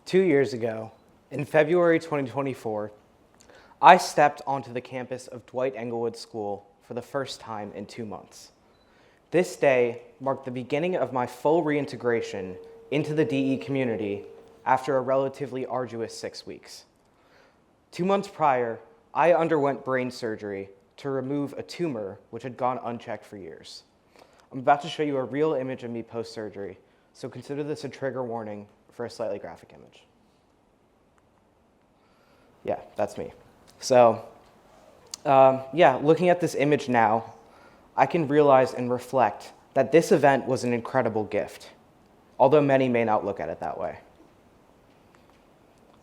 2 years ago, in February 2024, I stepped onto the campus of Dwight-Englewood School for the first time in 2 months. This day marked the beginning of my full reintegration into the DE community after a relatively arduous 6 weeks. 2 months prior, I underwent brain surgery to remove a tumor which had gone unchecked for years. I'm about to show you a real image of me post-surgery, so consider this a trigger warning for a slightly graphic image. Yeah, that's me. So, looking at this image now, I can realize and reflect that this event was an incredible gift, although many may not look at it that way.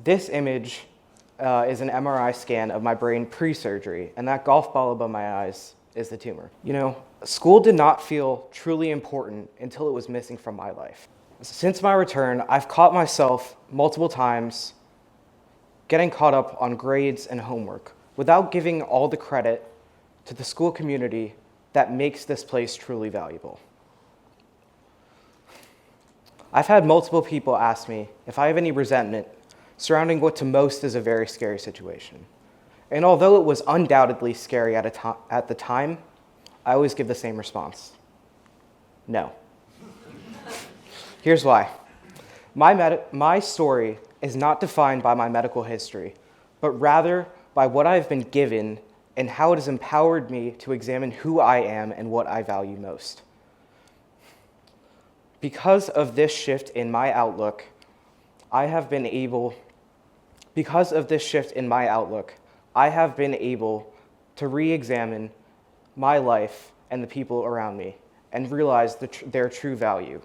This image is an MRI scan of my brain pre-surgery, and that golf ball above my eyes is the tumor. You know, school did not feel truly important until it was missing from my life. Since my return, I've caught myself multiple times getting caught up on grades and homework without giving all the credit to the school community that makes this place truly valuable. I've had multiple people ask me if I have any resentment surrounding what to most is a very scary situation. And although it was undoubtedly scary at the time, I always give the same response: no. Here's why. My story is not defined by my medical history, but rather by what I've been given and how it has empowered me to examine who I am and what I value most. Because of this shift in my outlook, I have been able to re-examine my life and the people around me and realize their true value.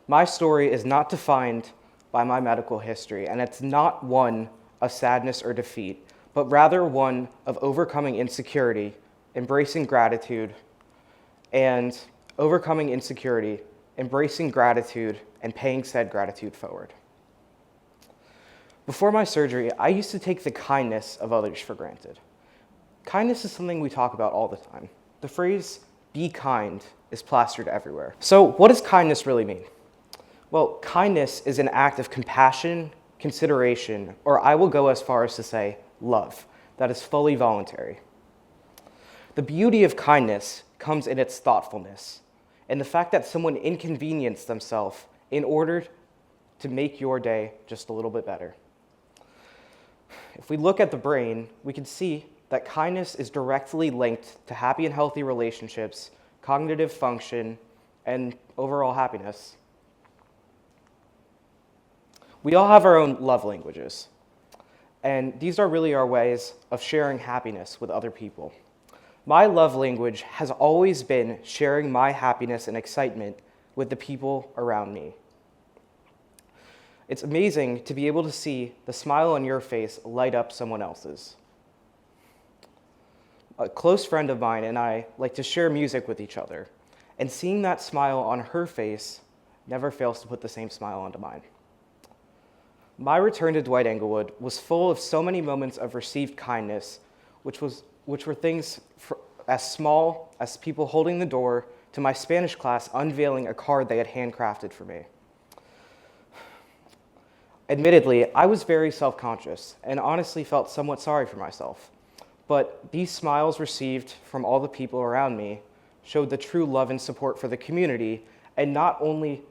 My story is not defined by my medical history, and it's not one of sadness or defeat, but rather one of overcoming insecurity, embracing gratitude, and paying said gratitude forward. Before my surgery, I used to take the kindness of others for granted. Kindness is something we talk about all the time. The phrase, "be kind," is plastered everywhere. So what does kindness really mean? Well, kindness is an act of compassion, consideration, or I will go as far as to say love, that is fully voluntary. The beauty of kindness comes in its thoughtfulness and the fact that someone inconvenienced themselves in order to make your day just a little bit better. If we look at the brain, we can see that kindness is directly linked to happy and healthy relationships, cognitive function, and overall happiness. We all have our own love languages, and these are really our ways of sharing happiness with other people. My love language has always been sharing my happiness and excitement with the people around me. It's amazing to be able to see the smile on your face light up someone else's. A close friend of mine and I like to share music with each other, and seeing that smile on her face never fails to put the same smile onto mine. My return to Dwight-Englewood was full of so many moments of received kindness, which were things as small as people holding the door to my Spanish class unveiling a card they had handcrafted for me. Admittedly, I was very self-conscious and honestly felt somewhat sorry for myself, but these smiles received from all the people around me showed the true love and support for the community, and not only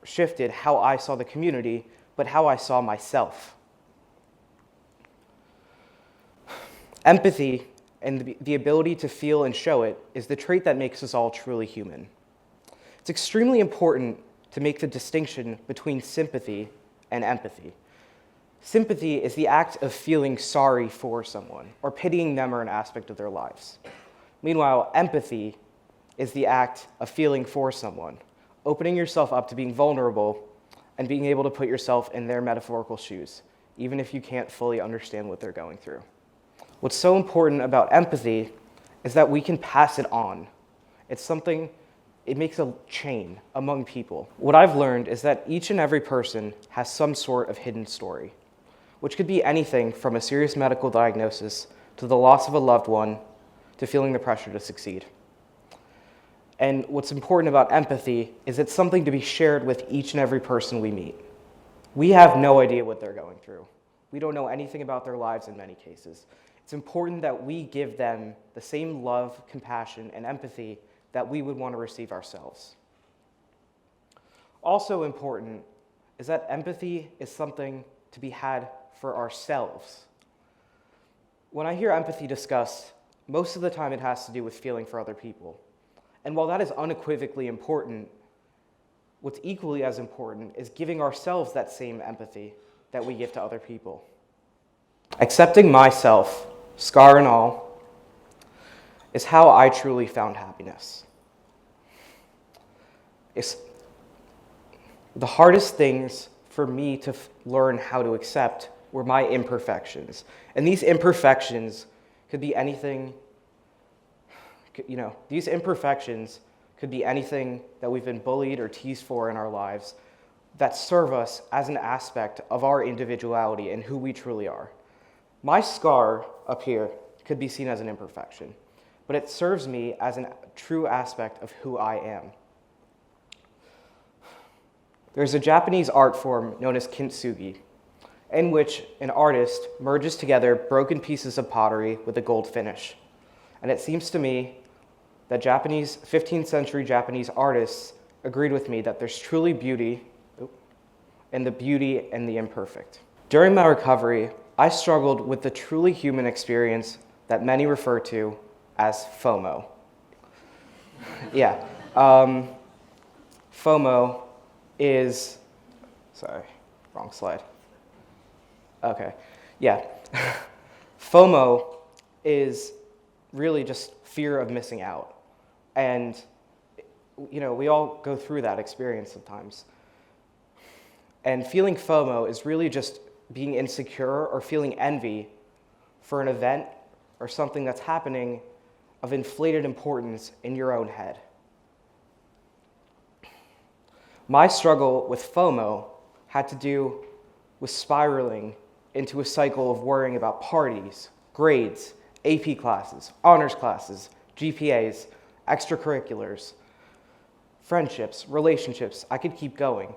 shifted how I saw the community, but how I saw myself. Empathy and the ability to feel and show it is the trait that makes us all truly human. It's extremely important to make the distinction between sympathy and empathy. Sympathy is the act of feeling sorry for someone or pitying them or an aspect of their lives. Meanwhile, empathy is the act of feeling for someone, opening yourself up to being vulnerable and being able to put yourself in their metaphorical shoes, even if you can't fully understand what they're going through. What's so important about empathy is that we can pass it on. It makes a chain among people. What I've learned is that each and every person has some sort of hidden story, which could be anything from a serious medical diagnosis to the loss of a loved one to feeling the pressure to succeed. And what's important about empathy is it's something to be shared with each and every person we meet. We have no idea what they're going through. We don't know anything about their lives in many cases. It's important that we give them the same love, compassion, and empathy that we would want to receive ourselves. Also important is that empathy is something to be had for ourselves. When I hear empathy discussed, most of the time it has to do with feeling for other people. And while that is unequivocally important, what's equally as important is giving ourselves that same empathy that we give to other people. Accepting myself, scar and all, is how I truly found happiness. It's the hardest things for me to learn how to accept were my imperfections. And these imperfections could be anything, these imperfections could be anything that we've been bullied or teased for in our lives that serve us as an aspect of our individuality and who we truly are. My scar up here could be seen as an imperfection, but it serves me as a true aspect of who I am. There's a Japanese art form known as kintsugi, in which an artist merges together broken pieces of pottery with a gold finish. And it seems to me that 15th century Japanese artists agreed with me that there's truly beauty in the beauty and the imperfect. During my recovery, I struggled with the truly human experience that many refer to as FOMO. FOMO is, sorry, wrong slide. Okay, yeah. FOMO is really just fear of missing out. And, we all go through that experience sometimes. And feeling FOMO is really just being insecure or feeling envy for an event or something that's happening of inflated importance in your own head. My struggle with FOMO had to do with spiraling into a cycle of worrying about parties, grades, AP classes, honors classes, GPAs, extracurriculars, friendships, relationships. I could keep going,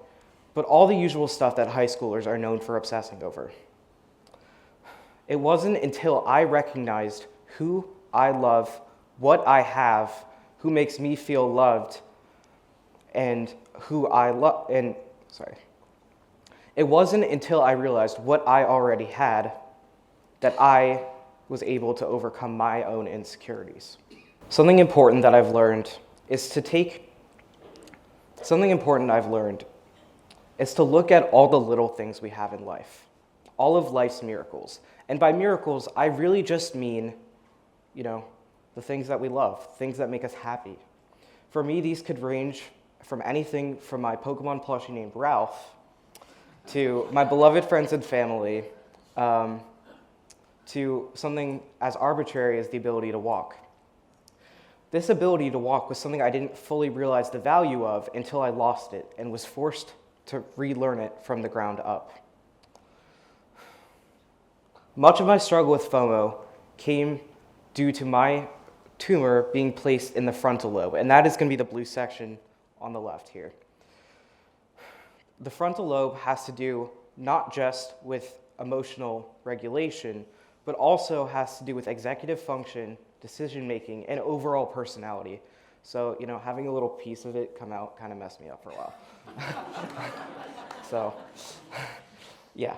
but all the usual stuff that high schoolers are known for obsessing over. It wasn't until I recognized who I love, what I have, who makes me feel loved, and who I love, It wasn't until I realized what I already had that I was able to overcome my own insecurities. Something important I've learned is to look at all the little things we have in life, all of life's miracles. And by miracles, I really just mean, the things that we love, things that make us happy. For me, these could range from anything from my Pokemon plushie named Ralph to my beloved friends and family, to something as arbitrary as the ability to walk. This ability to walk was something I didn't fully realize the value of until I lost it and was forced to relearn it from the ground up. Much of my struggle with FOMO came due to my tumor being placed in the frontal lobe, and that is going to be the blue section on the left here. The frontal lobe has to do not just with emotional regulation, but also has to do with executive function, decision-making, and overall personality. So, having a little piece of it come out kind of messed me up for a while. So, yeah.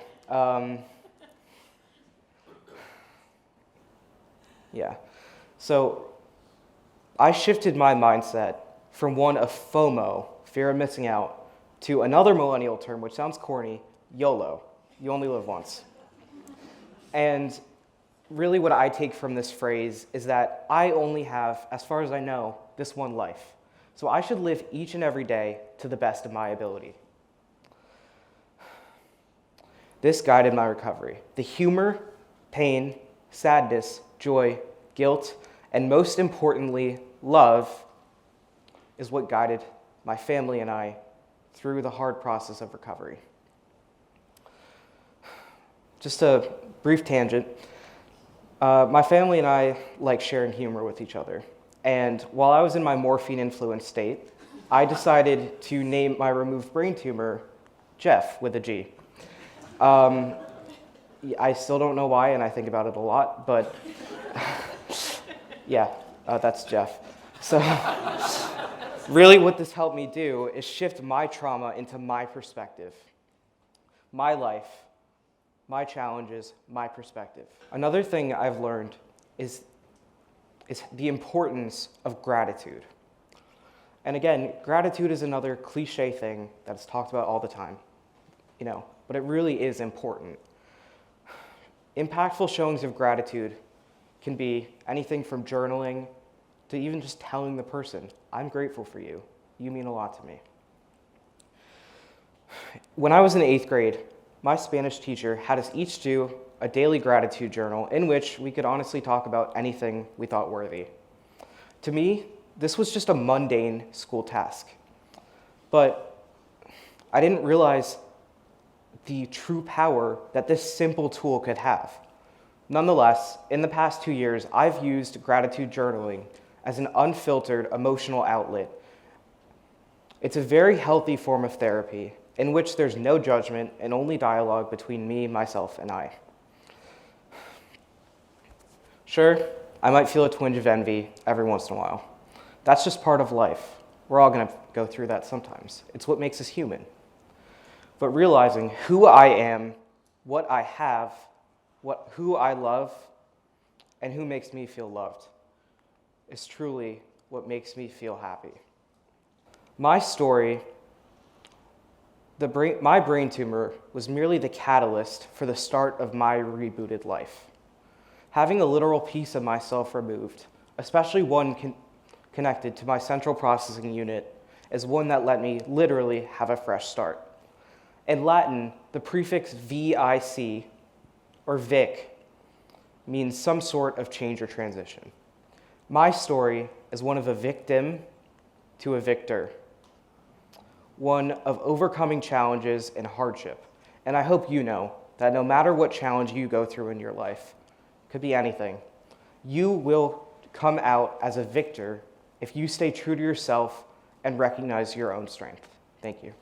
So, I shifted my mindset from one of FOMO, fear of missing out, to another millennial term, which sounds corny, YOLO. You only live once. And really what I take from this phrase is that I only have, as far as I know, this one life. So I should live each and every day to the best of my ability. This guided my recovery. The humor, pain, sadness, joy, guilt, and most importantly, love is what guided my family and I through the hard process of recovery. Just a brief tangent. My family and I like sharing humor with each other. And while I was in my morphine-influenced state, I decided to name my removed brain tumor Jeff with a G. I still don't know why, and I think about it a lot, but yeah, that's Jeff. So really what this helped me do is shift my trauma into my perspective. My life, my challenges, my perspective. Another thing I've learned is the importance of gratitude. And again, gratitude is another cliche thing that's talked about all the time, but it really is important. Impactful showings of gratitude can be anything from journaling to even just telling the person, I'm grateful for you. You mean a lot to me. When I was in 8th grade, my Spanish teacher had us each do a daily gratitude journal in which we could honestly talk about anything we thought worthy. To me, this was just a mundane school task, but I didn't realize the true power that this simple tool could have. Nonetheless, in the past 2 years, I've used gratitude journaling as an unfiltered emotional outlet. It's a very healthy form of therapy in which there's no judgment and only dialogue between me, myself, and I. Sure, I might feel a twinge of envy every once in a while. That's just part of life. We're all going to go through that sometimes. It's what makes us human. But realizing who I am, what I have, who I love, and who makes me feel loved is truly what makes me feel happy. My story, my brain tumor was merely the catalyst for the start of my rebooted life. Having a literal piece of myself removed, especially one connected to my central processing unit, is one that let me literally have a fresh start. In Latin, the prefix VIC, or Vic, means some sort of change or transition. My story is one of a victim to a victor, one of overcoming challenges and hardship. And I hope you know that no matter what challenge you go through in your life, could be anything, you will come out as a victor if you stay true to yourself and recognize your own strength. Thank you.